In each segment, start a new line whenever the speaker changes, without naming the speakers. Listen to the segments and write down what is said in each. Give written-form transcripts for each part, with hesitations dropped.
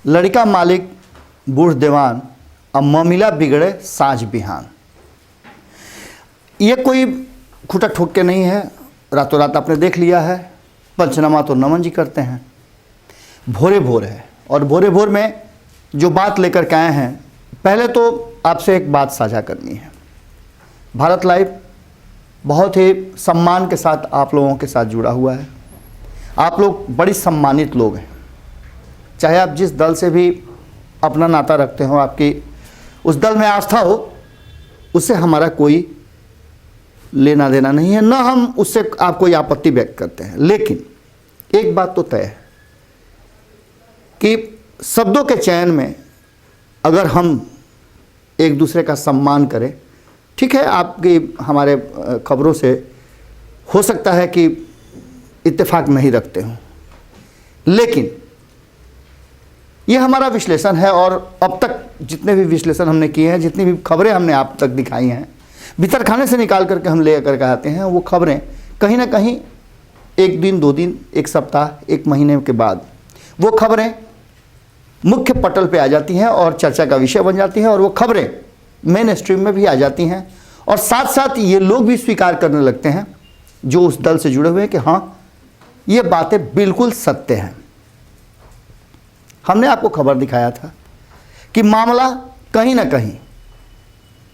लड़का मालिक बूढ़ देवान, अब मामला बिगड़े साँझ बिहान। ये कोई खूटा ठोक के नहीं है, रातों रात आपने देख लिया है। पंचनामा तो नमन जी करते हैं। भोरे भोर है और भोरे भोर में जो बात लेकर के आए हैं, पहले तो आपसे एक बात साझा करनी है। भारत लाइव बहुत ही सम्मान के साथ आप लोगों के साथ जुड़ा हुआ है। आप लोग बड़ी सम्मानित लोग हैं, चाहे आप जिस दल से भी अपना नाता रखते हो, आपकी उस दल में आस्था हो, उससे हमारा कोई लेना देना नहीं है, ना हम उससे आप कोई आपत्ति व्यक्त करते हैं। लेकिन एक बात तो तय है कि शब्दों के चयन में अगर हम एक दूसरे का सम्मान करें, ठीक है, आपकी हमारे खबरों से हो सकता है कि इत्तेफाक नहीं रखते हों, लेकिन ये हमारा विश्लेषण है। और अब तक जितने भी विश्लेषण हमने किए हैं, जितनी भी खबरें हमने आप तक दिखाई हैं, भीतरखाने से निकाल करके हम ले करके आते हैं, वो खबरें कहीं ना कहीं एक दिन, 2 दिन, 1 सप्ताह, 1 महीने के बाद वो खबरें मुख्य पटल पे आ जाती हैं और चर्चा का विषय बन जाती हैं, और वो खबरें मेन स्ट्रीम में भी आ जाती हैं। और साथ साथ ये लोग भी स्वीकार करने लगते हैं जो उस दल से जुड़े हुए हैं कि हाँ, ये बातें बिल्कुल सत्य हैं। हमने आपको खबर दिखाया था कि मामला कहीं ना कहीं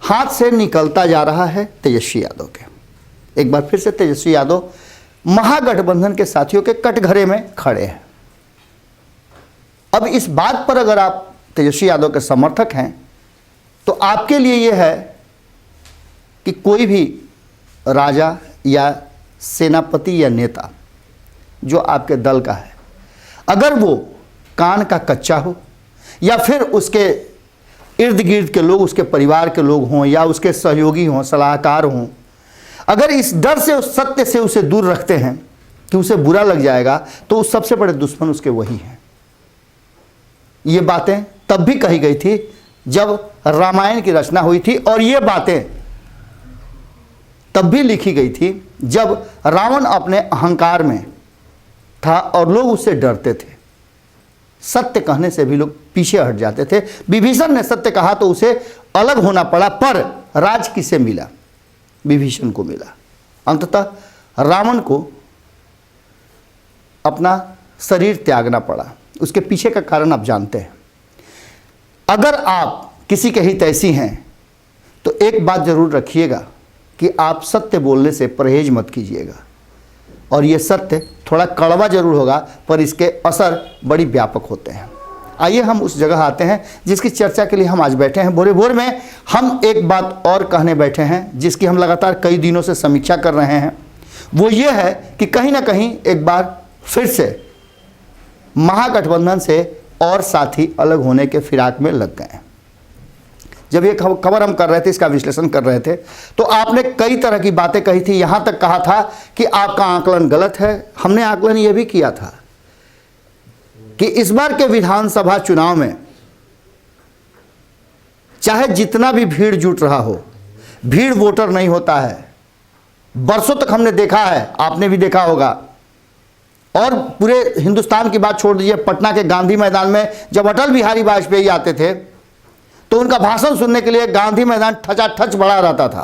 हाथ से निकलता जा रहा है तेजस्वी यादव के। एक बार फिर से तेजस्वी यादव महागठबंधन के साथियों के कटघरे में खड़े हैं। अब इस बात पर अगर आप तेजस्वी यादव के समर्थक हैं तो आपके लिए यह है कि कोई भी राजा या सेनापति या नेता जो आपके दल का है, अगर वो कान का कच्चा हो या फिर उसके इर्द गिर्द के लोग, उसके परिवार के लोग हों या उसके सहयोगी हों, सलाहकार हों, अगर इस डर से, उस सत्य से उसे दूर रखते हैं कि उसे बुरा लग जाएगा, तो उस सबसे बड़े दुश्मन उसके वही हैं। ये बातें तब भी कही गई थी जब रामायण की रचना हुई थी, और ये बातें तब भी लिखी गई थी जब रावण अपने अहंकार में था और लोग उससे डरते थे। सत्य कहने से भी लोग पीछे हट जाते थे। विभीषण ने सत्य कहा तो उसे अलग होना पड़ा, पर राज किसे मिला? विभीषण को मिला। अंततः रावण को अपना शरीर त्यागना पड़ा। उसके पीछे का कारण आप जानते हैं। अगर आप किसी के हितैषी हैं तो एक बात जरूर रखिएगा कि आप सत्य बोलने से परहेज मत कीजिएगा, और ये सत्य थोड़ा कड़वा जरूर होगा पर इसके असर बड़ी व्यापक होते हैं। आइए हम उस जगह आते हैं जिसकी चर्चा के लिए हम आज बैठे हैं। भोरे भोर में हम एक बात और कहने बैठे हैं जिसकी हम लगातार कई दिनों से समीक्षा कर रहे हैं। वो ये है कि कहीं ना कहीं एक बार फिर से महागठबंधन से और साथी अलग होने के फिराक में लग गए हैं। जब ये खबर हम कर रहे थे, इसका विश्लेषण कर रहे थे, तो आपने कई तरह की बातें कही थी। यहां तक कहा था कि आपका आकलन गलत है। हमने आकलन यह भी किया था कि इस बार के विधानसभा चुनाव में चाहे जितना भी भीड़ जुट रहा हो, भीड़ वोटर नहीं होता है। बरसों तक हमने देखा है, आपने भी देखा होगा, और पूरे हिंदुस्तान की बात छोड़ दीजिए, पटना के गांधी मैदान में जब अटल बिहारी वाजपेयी आते थे तो उनका भाषण सुनने के लिए गांधी मैदान ठचाठच भरा रहता था,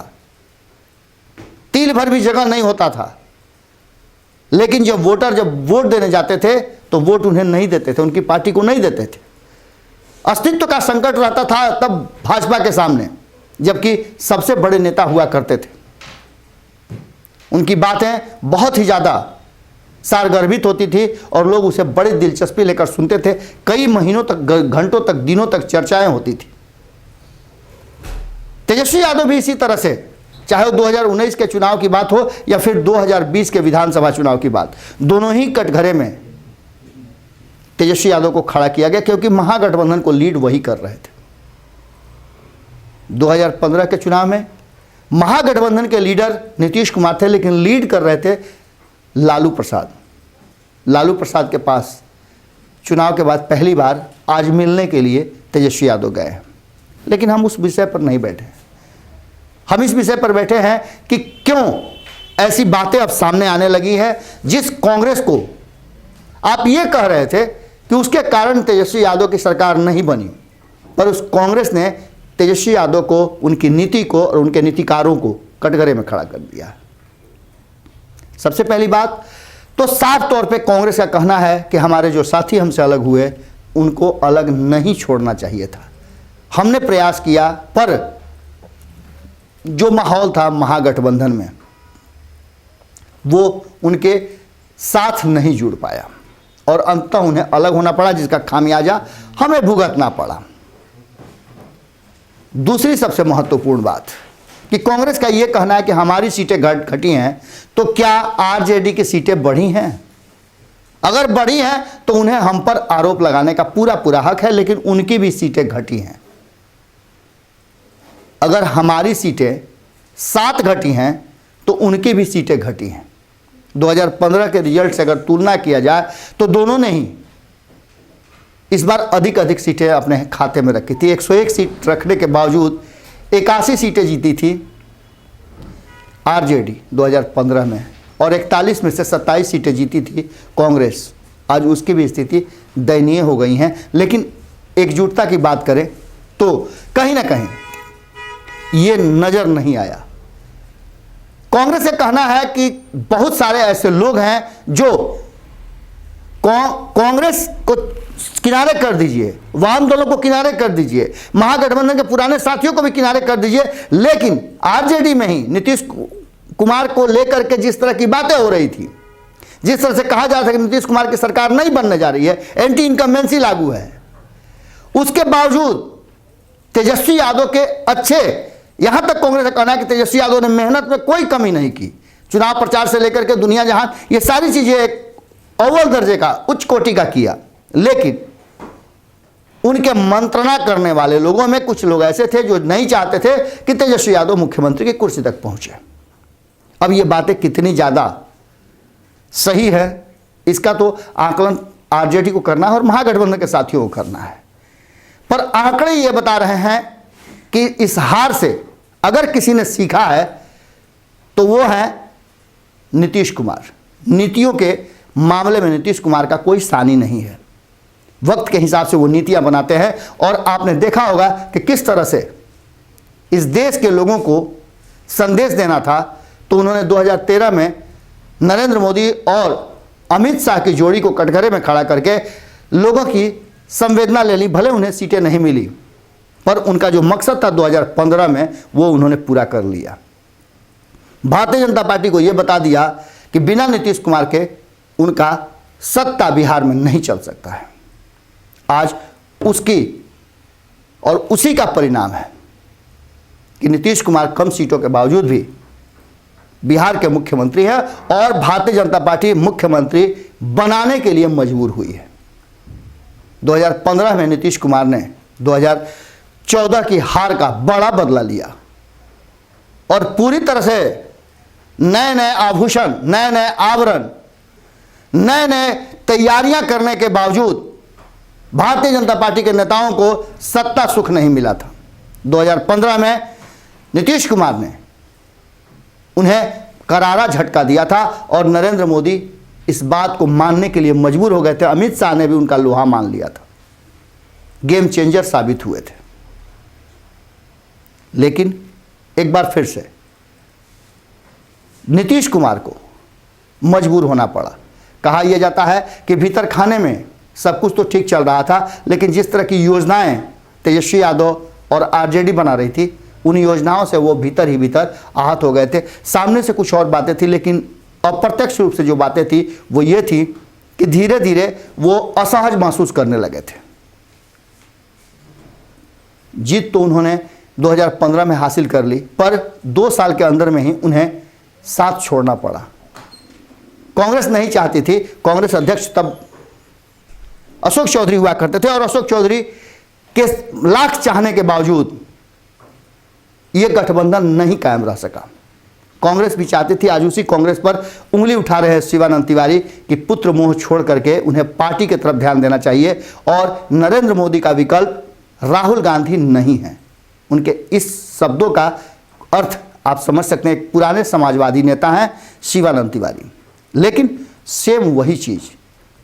तिल भर भी जगह नहीं होता था। लेकिन जब वोट देने जाते थे तो वोट उन्हें नहीं देते थे, उनकी पार्टी को नहीं देते थे। अस्तित्व का संकट रहता था तब भाजपा के सामने, जबकि सबसे बड़े नेता हुआ करते थे। उनकी बातें बहुत ही ज़्यादा सारगर्भित होती थी और लोग उसे बड़ी दिलचस्पी लेकर सुनते थे। कई महीनों तक, घंटों तक, दिनों तक चर्चाएं होती थी। तेजस्वी यादव भी इसी तरह से, चाहे वो 2019 के चुनाव की बात हो या फिर 2020 के विधानसभा चुनाव की बात, दोनों ही कटघरे में तेजस्वी यादव को खड़ा किया गया, क्योंकि महागठबंधन को लीड वही कर रहे थे। 2015 के चुनाव में महागठबंधन के लीडर नीतीश कुमार थे, लेकिन लीड कर रहे थे लालू प्रसाद। लालू प्रसाद के पास चुनाव के बाद पहली बार आज मिलने के लिए तेजस्वी यादव गए हैं। लेकिन हम उस विषय पर नहीं बैठे। हम इस विषय पर बैठे हैं कि क्यों ऐसी बातें अब सामने आने लगी हैं। जिस कांग्रेस को आप ये कह रहे थे कि उसके कारण तेजस्वी यादव की सरकार नहीं बनी, पर उस कांग्रेस ने तेजस्वी यादव को, उनकी नीति को और उनके नीतिकारों को कटघरे में खड़ा कर दिया। सबसे पहली बात तो साफ तौर पे कांग्रेस का कहना है कि हमारे जो साथी हमसे अलग हुए उनको अलग नहीं छोड़ना चाहिए था। हमने प्रयास किया, पर जो माहौल था महागठबंधन में वो उनके साथ नहीं जुड़ पाया और अंततः उन्हें अलग होना पड़ा, जिसका खामियाजा हमें भुगतना पड़ा। दूसरी सबसे महत्वपूर्ण बात कि कांग्रेस का यह कहना है कि हमारी सीटें घटी हैं, तो क्या आरजेडी की सीटें बढ़ी हैं? अगर बढ़ी हैं तो उन्हें हम पर आरोप लगाने का पूरा हक है, लेकिन उनकी भी सीटें घटी हैं। अगर हमारी सीटें 7 घटी हैं तो उनकी भी सीटें घटी हैं। 2015 के रिजल्ट से अगर तुलना किया जाए तो दोनों ने ही इस बार अधिक सीटें अपने खाते में रखी थी। 101 सीट रखने के बावजूद 81 सीटें जीती थी आरजेडी 2015 में, और 41 में से 27 सीटें जीती थी कांग्रेस। आज उसकी भी स्थिति दयनीय हो गई हैं। लेकिन एकजुटता की बात करें तो कहीं ना कहीं ये नज़र नहीं आया। कांग्रेस का कहना है कि बहुत सारे ऐसे लोग हैं जो कांग्रेस को किनारे कर दीजिए, वाम दलों को किनारे कर दीजिए, महागठबंधन के पुराने साथियों को भी किनारे कर दीजिए, लेकिन आरजेडी में ही नीतीश कुमार को लेकर के जिस तरह की बातें हो रही थी, जिस तरह से कहा जा रहा था कि नीतीश कुमार की सरकार नहीं बनने जा रही है, एंटी इनकम्बेंसी लागू है, उसके बावजूद तेजस्वी यादव के अच्छे, यहां तक कांग्रेस का कहना है कि तेजस्वी यादव ने मेहनत में कोई कमी नहीं की, चुनाव प्रचार से लेकर के दुनिया जहां, ये सारी चीजें एक अव्वल दर्जे का, उच्च कोटि का किया। लेकिन उनके मंत्रणा करने वाले लोगों में कुछ लोग ऐसे थे जो नहीं चाहते थे कि तेजस्वी यादव मुख्यमंत्री की कुर्सी तक पहुंचे। अब ये बातें कितनी ज्यादा सही है इसका तो आकलन आरजेडी को करना है और महागठबंधन के साथियों को करना है, पर आंकड़े ये बता रहे हैं कि इस हार से अगर किसी ने सीखा है तो वो है नीतीश कुमार। नीतियों के मामले में नीतीश कुमार का कोई सानी नहीं है। वक्त के हिसाब से वो नीतियां बनाते हैं, और आपने देखा होगा कि किस तरह से इस देश के लोगों को संदेश देना था, तो उन्होंने 2013 में नरेंद्र मोदी और अमित शाह की जोड़ी को कटघरे में खड़ा करके लोगों की संवेदना ले ली। भले उन्हें सीटें नहीं मिली, पर उनका जो मकसद था 2015 में वो उन्होंने पूरा कर लिया। भारतीय जनता पार्टी को यह बता दिया कि बिना नीतीश कुमार के उनका सत्ता बिहार में नहीं चल सकता है। आज उसकी और उसी का परिणाम है कि नीतीश कुमार कम सीटों के बावजूद भी बिहार के मुख्यमंत्री हैं और भारतीय जनता पार्टी मुख्यमंत्री बनाने के लिए मजबूर हुई है। 2015 में नीतीश कुमार ने 2014 की हार का बड़ा बदला लिया और पूरी तरह से नए नए आभूषण, नए नए आवरण, नए नए तैयारियां करने के बावजूद भारतीय जनता पार्टी के नेताओं को सत्ता सुख नहीं मिला था। 2015 में नीतीश कुमार ने उन्हें करारा झटका दिया था और नरेंद्र मोदी इस बात को मानने के लिए मजबूर हो गए थे। अमित शाह ने भी उनका लोहा मान लिया था, गेम चेंजर साबित हुए थे। लेकिन एक बार फिर से नीतीश कुमार को मजबूर होना पड़ा। कहा यह जाता है कि भीतर खाने में सब कुछ तो ठीक चल रहा था, लेकिन जिस तरह की योजनाएं तेजस्वी यादव और आरजेडी बना रही थी, उन योजनाओं से वो भीतर ही भीतर आहत हो गए थे। सामने से कुछ और बातें थी, लेकिन अप्रत्यक्ष रूप से जो बातें थी वो ये थी कि धीरे धीरे वो असहज महसूस करने लगे थे। जीत तो उन्होंने 2015 में हासिल कर ली, पर 2 साल के अंदर में ही उन्हें साथ छोड़ना पड़ा। कांग्रेस नहीं चाहती थी। कांग्रेस अध्यक्ष तब अशोक चौधरी हुआ करते थे और अशोक चौधरी के लाख चाहने के बावजूद यह गठबंधन नहीं कायम रह सका। कांग्रेस भी चाहती थी। आज उसी कांग्रेस पर उंगली उठा रहे हैं शिवानंद तिवारी कि पुत्र मोह छोड़ करके उन्हें पार्टी की तरफ ध्यान देना चाहिए और नरेंद्र मोदी का विकल्प राहुल गांधी नहीं है। उनके इस शब्दों का अर्थ आप समझ सकते हैं। एक पुराने समाजवादी नेता हैं शिवानंद तिवारी, लेकिन सेम वही चीज़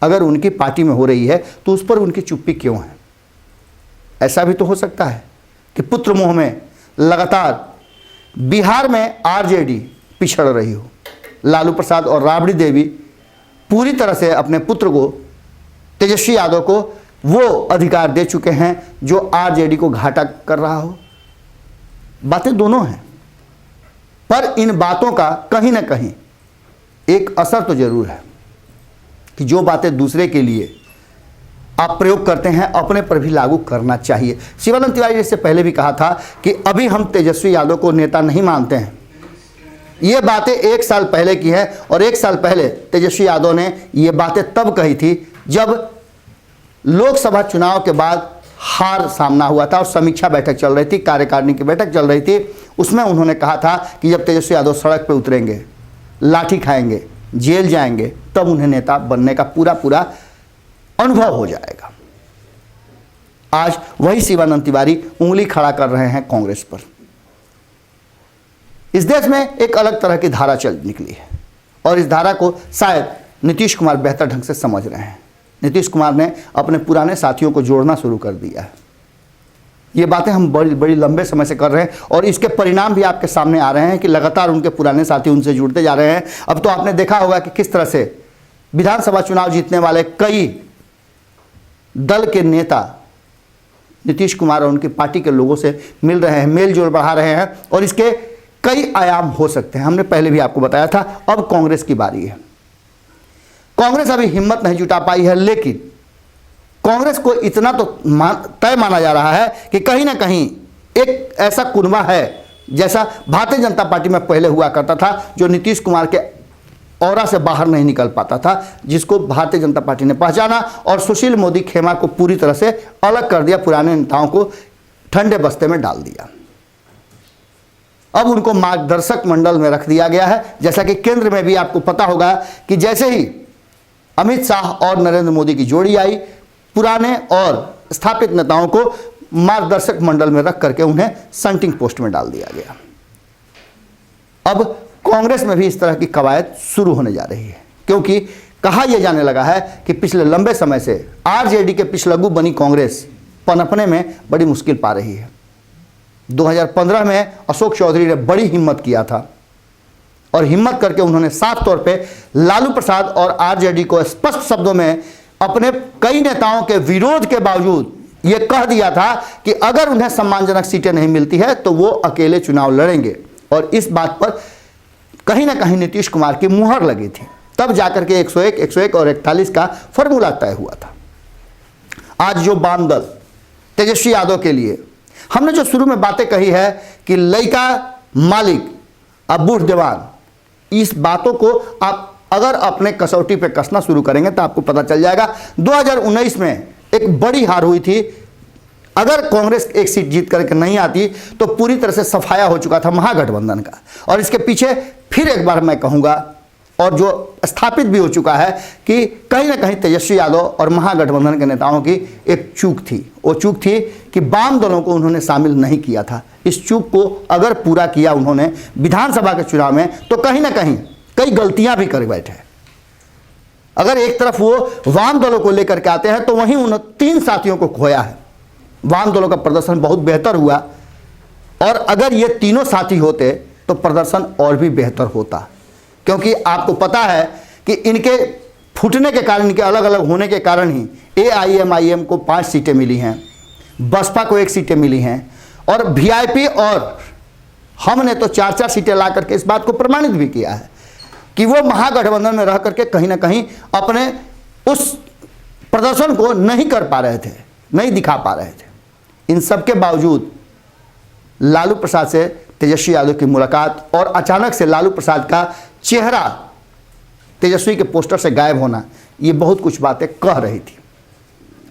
अगर उनकी पार्टी में हो रही है तो उस पर उनकी चुप्पी क्यों है? ऐसा भी तो हो सकता है कि पुत्र मोह में लगातार बिहार में आरजेडी पिछड़ रही हो, लालू प्रसाद और राबड़ी देवी पूरी तरह से अपने पुत्र को, तेजस्वी यादव को, वो अधिकार दे चुके हैं जो आरजेडी को घाटा कर रहा हो। बातें दोनों हैं, पर इन बातों का कहीं ना कहीं एक असर तो जरूर है कि जो बातें दूसरे के लिए आप प्रयोग करते हैं अपने पर भी लागू करना चाहिए। शिवानंद तिवारी ने इससे पहले भी कहा था कि अभी हम तेजस्वी यादव को नेता नहीं मानते हैं। ये बातें 1 साल पहले की हैं और 1 साल पहले तेजस्वी यादव ने ये बातें तब कही थी जब लोकसभा चुनाव के बाद हार सामना हुआ था और समीक्षा बैठक चल रही थी, कार्यकारिणी की बैठक चल रही थी। उसमें उन्होंने कहा था कि जब तेजस्वी यादव सड़क पर उतरेंगे, लाठी खाएंगे, जेल जाएंगे, तब उन्हें नेता बनने का पूरा अनुभव हो जाएगा। आज वही शिवानंद तिवारी उंगली खड़ा कर रहे हैं कांग्रेस पर। इस देश में एक अलग तरह की धारा चल निकली है और इस धारा को शायद नीतीश कुमार बेहतर ढंग से समझ रहे हैं। नीतीश कुमार ने अपने पुराने साथियों को जोड़ना शुरू कर दिया है। ये बातें हम बड़ी लंबे समय से कर रहे हैं और इसके परिणाम भी आपके सामने आ रहे हैं कि लगातार उनके पुराने साथी उनसे जुड़ते जा रहे हैं। अब तो आपने देखा होगा कि किस तरह से विधानसभा चुनाव जीतने वाले कई दल के नेता नीतीश कुमार और उनकी पार्टी के लोगों से मिल रहे हैं, मेल जोल बढ़ा रहे हैं और इसके कई आयाम हो सकते हैं। हमने पहले भी आपको बताया था। अब कांग्रेस की बारी है। कांग्रेस अभी हिम्मत नहीं जुटा पाई है, लेकिन कांग्रेस को इतना तो तय माना जा रहा है कि कहीं ना कहीं एक ऐसा कुनबा है जैसा भारतीय जनता पार्टी में पहले हुआ करता था, जो नीतीश कुमार के औरा से बाहर नहीं निकल पाता था, जिसको भारतीय जनता पार्टी ने पहचाना और सुशील मोदी खेमा को पूरी तरह से अलग कर दिया, पुराने नेताओं को ठंडे बस्ते में डाल दिया। अब उनको मार्गदर्शक मंडल में रख दिया गया है। जैसा कि केंद्र में भी आपको पता होगा कि जैसे ही अमित शाह और नरेंद्र मोदी की जोड़ी आई, पुराने और स्थापित नेताओं को मार्गदर्शक मंडल में रख करके उन्हें संटिंग पोस्ट में डाल दिया गया। अब कांग्रेस में भी इस तरह की कवायद शुरू होने जा रही है, क्योंकि कहा यह जाने लगा है कि पिछले लंबे समय से आरजेडी के पिछलग्गू बनी कांग्रेस पनपने में बड़ी मुश्किल पा रही है। 2015 में अशोक चौधरी ने बड़ी हिम्मत किया था और हिम्मत करके उन्होंने साफ तौर पे लालू प्रसाद और आरजेडी को स्पष्ट शब्दों में अपने कई नेताओं के विरोध के बावजूद ये कह दिया था कि अगर उन्हें सम्मानजनक सीटें नहीं मिलती है तो वो अकेले चुनाव लड़ेंगे। और इस बात पर कहीं ना कहीं नीतीश कुमार की मुहर लगी थी। तब जाकर के 101, 101 और 41 का फॉर्मूला तय हुआ था। आज जो वाम दल तेजस्वी यादव के लिए हमने जो शुरू में बातें कही है कि लइका मालिक अब बूढ़ जवान, इस बातों को आप अगर अपने कसौटी पे कसना शुरू करेंगे तो आपको पता चल जाएगा। 2019 में एक बड़ी हार हुई थी। अगर कांग्रेस एक सीट जीत करके नहीं आती तो पूरी तरह से सफाया हो चुका था महागठबंधन का। और इसके पीछे फिर एक बार मैं कहूँगा, और जो स्थापित भी हो चुका है, कि कहीं ना कहीं तेजस्वी यादव और महागठबंधन के नेताओं की एक चूक थी। वो चूक थी कि वाम दलों को उन्होंने शामिल नहीं किया था। इस चूक को अगर पूरा किया उन्होंने विधानसभा के चुनाव में तो कहीं ना कहीं कई गलतियां भी कर बैठे। अगर एक तरफ वो वाम दलों को लेकर के आते हैं तो वहीं उन 3 साथियों को खोया है। वाम दलों का प्रदर्शन बहुत बेहतर हुआ और अगर ये तीनों साथी होते तो प्रदर्शन और भी बेहतर होता, क्योंकि आपको पता है कि इनके फूटने के कारण, इनके अलग अलग होने के कारण ही एआईएमआईएम को 5 सीटें मिली हैं, बसपा को 1 सीटें मिली हैं और वीआईपी और हमने तो 4-4 सीटें ला करके इस बात को प्रमाणित भी किया है कि वो महागठबंधन में रह करके कहीं ना कहीं अपने उस प्रदर्शन को नहीं कर पा रहे थे, नहीं दिखा पा रहे थे। इन सब के बावजूद लालू प्रसाद से तेजस्वी यादव की मुलाकात और अचानक से लालू प्रसाद का चेहरा तेजस्वी के पोस्टर से गायब होना, ये बहुत कुछ बातें कह रही थी।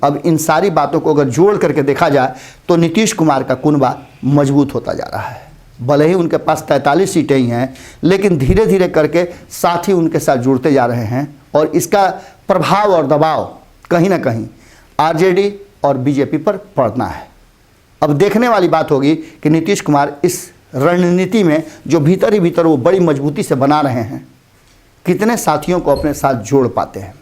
अब इन सारी बातों को अगर जोड़ करके देखा जाए तो नीतीश कुमार का कुनबा मजबूत होता जा रहा है। भले ही उनके पास 43 सीटें ही हैं, लेकिन धीरे धीरे करके साथी उनके साथ जुड़ते जा रहे हैं और इसका प्रभाव और दबाव कहीं ना कहीं आरजेडी और बीजेपी पर पड़ना है। अब देखने वाली बात होगी कि नीतीश कुमार इस रणनीति में जो भीतर ही भीतर वो बड़ी मजबूती से बना रहे हैं, कितने साथियों को अपने साथ जोड़ पाते हैं।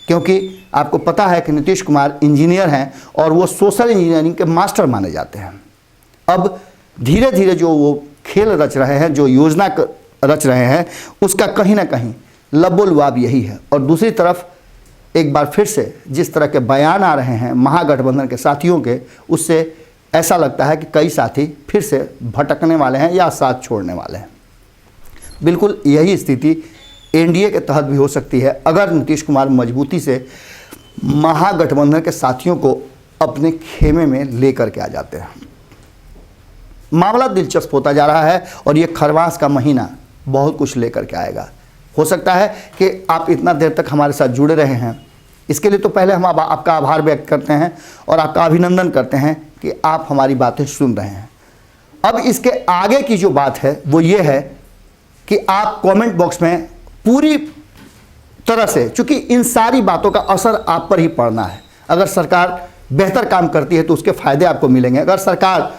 क्योंकि आपको पता है कि नीतीश कुमार इंजीनियर हैं और वो सोशल इंजीनियरिंग के मास्टर माने जाते हैं। अब धीरे धीरे जो वो खेल रच रहे हैं, जो योजना रच रहे हैं, उसका कहीं ना कहीं लबोलुआब यही है। और दूसरी तरफ एक बार फिर से जिस तरह के बयान आ रहे हैं महागठबंधन के साथियों के, उससे ऐसा लगता है कि कई साथी फिर से भटकने वाले हैं या साथ छोड़ने वाले हैं। बिल्कुल यही स्थिति एनडीए के तहत भी हो सकती है अगर नीतीश कुमार मजबूती से महागठबंधन के साथियों को अपने खेमे में लेकर के आ जाते हैं। मामला दिलचस्प होता जा रहा है और ये खरवास का महीना बहुत कुछ लेकर के आएगा। हो सकता है कि आप इतना देर तक हमारे साथ जुड़े रहे हैं, इसके लिए तो पहले हम आपका आभार व्यक्त करते हैं और आपका अभिनंदन करते हैं कि आप हमारी बातें सुन रहे हैं। अब इसके आगे की जो बात है वो ये है कि आप कमेंट बॉक्स में पूरी तरह से, चूंकि इन सारी बातों का असर आप पर ही पड़ना है। अगर सरकार बेहतर काम करती है तो उसके फायदे आपको मिलेंगे, अगर सरकार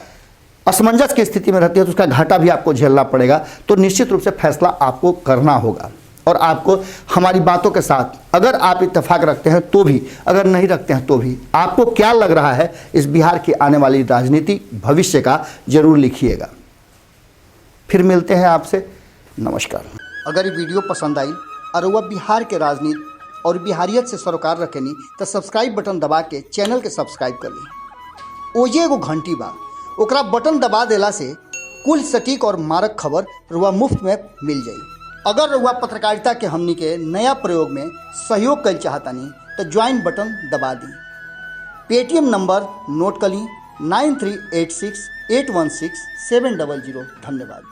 असमंजस की स्थिति में रहती है तो उसका घाटा भी आपको झेलना पड़ेगा। तो निश्चित रूप से फैसला आपको करना होगा और आपको हमारी बातों के साथ, अगर आप इत्तेफाक रखते हैं तो भी, अगर नहीं रखते हैं तो भी, आपको क्या लग रहा है इस बिहार की आने वाली राजनीति भविष्य का, जरूर लिखिएगा। फिर मिलते हैं आपसे, नमस्कार। अगर ये वीडियो पसंद आई और वह बिहार के राजनीति और बिहारियत से सरोकार रखेनी तो सब्सक्राइब बटन दबा के चैनल के सब्सक्राइब कर ली। ओजे एगो घंटी बा, ओकरा बटन दबा देला से कुल सटीक और मारक खबर रुआ मुफ्त में मिल जाई। अगर रुआ पत्रकारिता के हमनी के नया प्रयोग में सहयोग कर चाहतानी तो ज्वाइन बटन दबा दी। पेटीएम नंबर नोट कर ली 9386816700। धन्यवाद।